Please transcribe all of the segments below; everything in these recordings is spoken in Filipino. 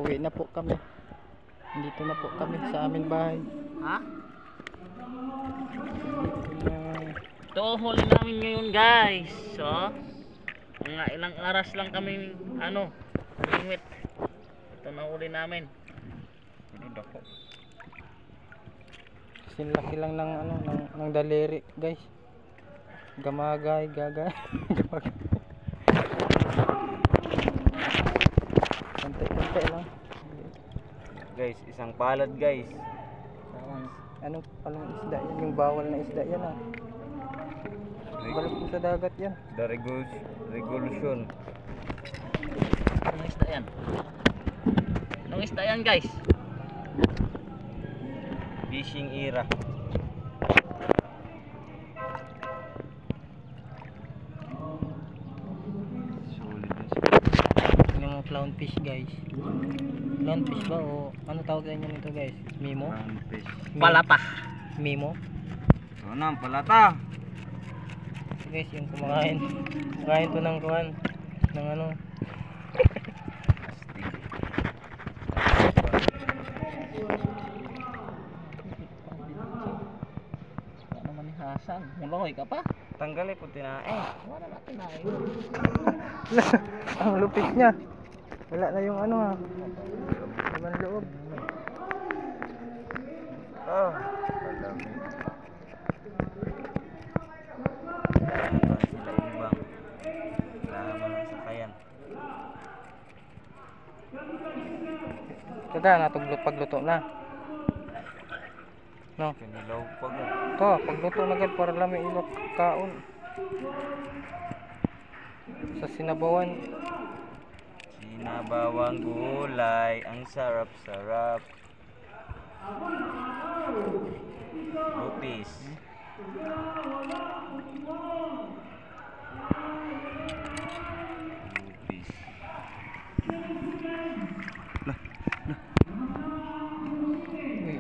Uwi na po kami. Dito na po kami sa aming bahay. Ha? Dito na. Ito huli namin ngayon guys. So, mga ilang oras lang kami limit. Ito na huli namin. Pinundak ko. Sinlaki lang ng ng daliri, guys. Gamagay, gagay. Gamagay. Konti-konti lang. Guys, isang palad guys. Anong palang isda yan? Yung bawal na isda yan ah. Balik po sa dagat yan. The Revolution. Anong isda yan? Anong isda yan guys? Fishing era. Yung clownfish guys. Clownfish ba o ano tawag nyo nito guys? Mimo? Fish. Palata. Mimo? Ano na, palata. So guys, yung kumakain. Kumakain to ng kuhan. Ng ano. Ano naman ni Hasan? Muloy ka pa? Tanggalin po tinae. Wala natin na Ang lupit niya. Wala na yung ano ha. Laman loob. Oh, malami. Sila ibang. Laman ng sakayan. Kada natuglot pagluto na. No. Kanilaw pa ga. To, pagluto na gad para lami ilok kaon. Sa sinabawan. Sinabawang gulay, ang sarap-sarap. Lupis. Lupis.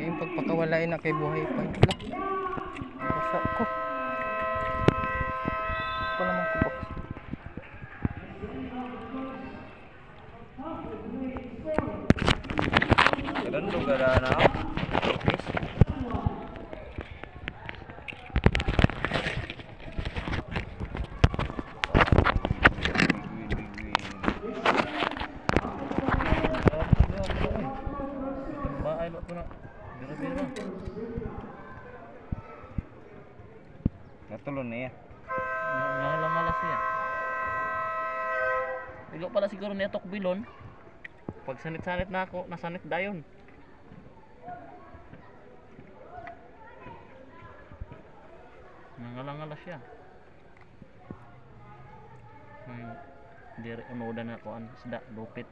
Yung pagpakawalain na kay buhay pa. Basa ko. Ako naman kubak. Ganun lugar na. Lupis. bahay lo ko na. Biro-biro. Natulon niya. Nangalang-alas niya. Ilo pala siguro niya tok bilon. Pag sanit-sanit na ako, nasanit dayon. Nangalang-alas siya. Diri unodan na ko an isda lupit.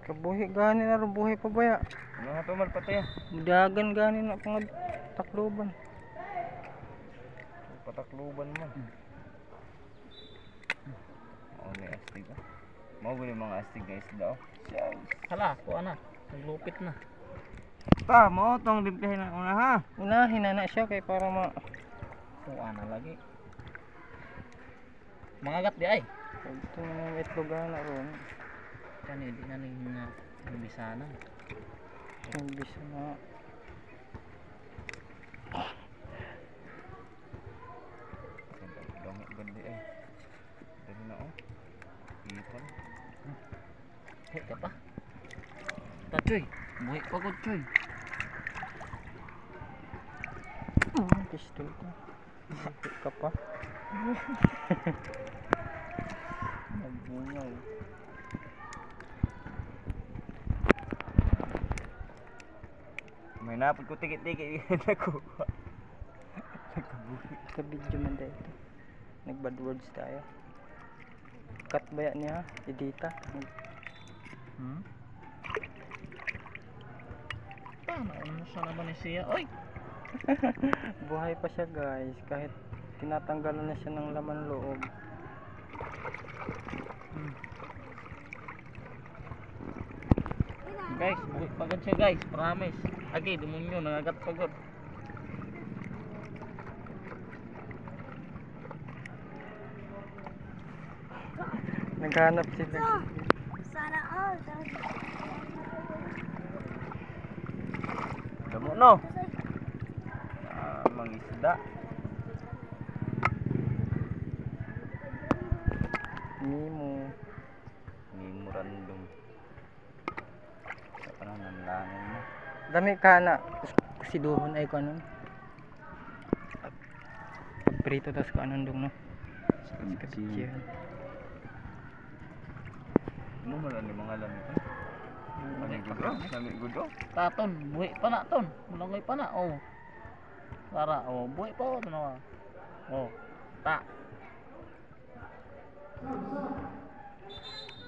Kabuhi gani na ron buhay pa baya. Ano nga tumal pati ya? Dagan gani na pangad takloban. Patakluban mo. Oh, may astig ah. Mau guli mga astig guys daw. Hala, ko ana, naglupit na. Ta, mo tong limpihin na una ha. Unahin na siya kay para Ko ana lagi. Mangagat di ay. ito na itlog na ron. Kani di na ning bisanan. Hindi siya na. Dami gandi eh. Dali na oh. Ipon. Hey ka pa. Ta choy, buhi pa ko choy. Pistol ko. Buhi ka pa. Nagbungaw. May napod ko tikit-tikit nakuha. Nagkabuhi. Sa video man dahil ito. Nag-bad words tayo. Cut ba yan niya? Edita. Paano ano sa naman ni siya? Oy, Buhay pa siya guys. Kahit tinatanggalan na siya ng laman loob. guys, buhi pagod siya guys, promise. Agi, demonyo nangagat pagod. Naghanap sila. Sana all. Damo no. Mangisda. Nemo. Nemo random. Sa panahon langin mo. Dami ka na. Siduhon ay ko ano. Prito tas ko anong dong no. Kapichihan. Mo man ni mga lamig. Lamig gudo. Lamig gudo. Taton, buhi pa na ton. Mulangay pa na. Oh. Para buhi pa oh tanawa. Oh. Ta.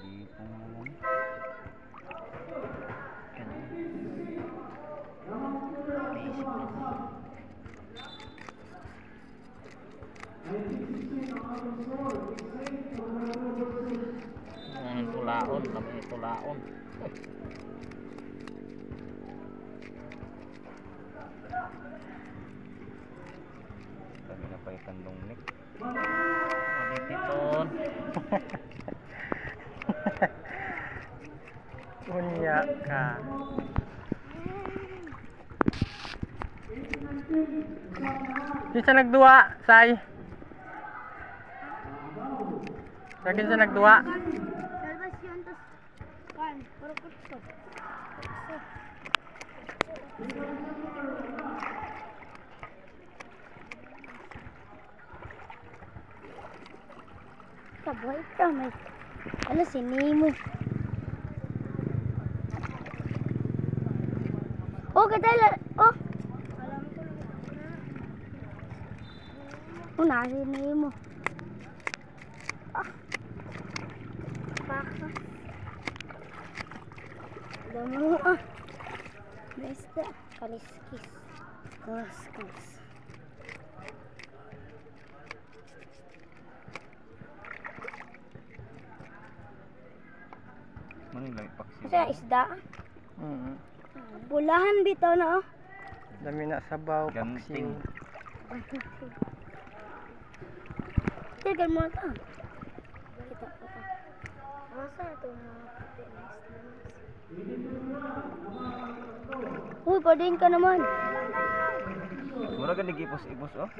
Di pong naman. Ang tulaon, kami tulaon. Sabi na pa ikandong nik. Piton. Unya ka. Di siya nagduwa, Say. Lagi siya nagduwa. Salvación tas kan, pero kutso. Taboy ka may. Ano si Nemo? Oh, kadala. Oh. Oh, nasi Nemo. Baka. Damo ah. Basta kaliskis. Kalis. Mano lang paksi. Kasi isda. Bulahan bitaw na oh. Dami na sabaw, Ganting. paksiw. Tigil mo ito. Kita. Masa ito mga puti na isda. Uy, padin ka naman. Mura ka nag-ipos-ipos oh.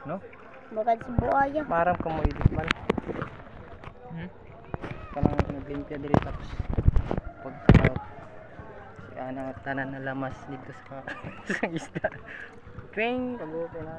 No? Bakit si buaya. Parang kamoy man. Parang naglimpya diri tapos pagka si ana tanan na lamas dito sa sa isda. Ping, kago na.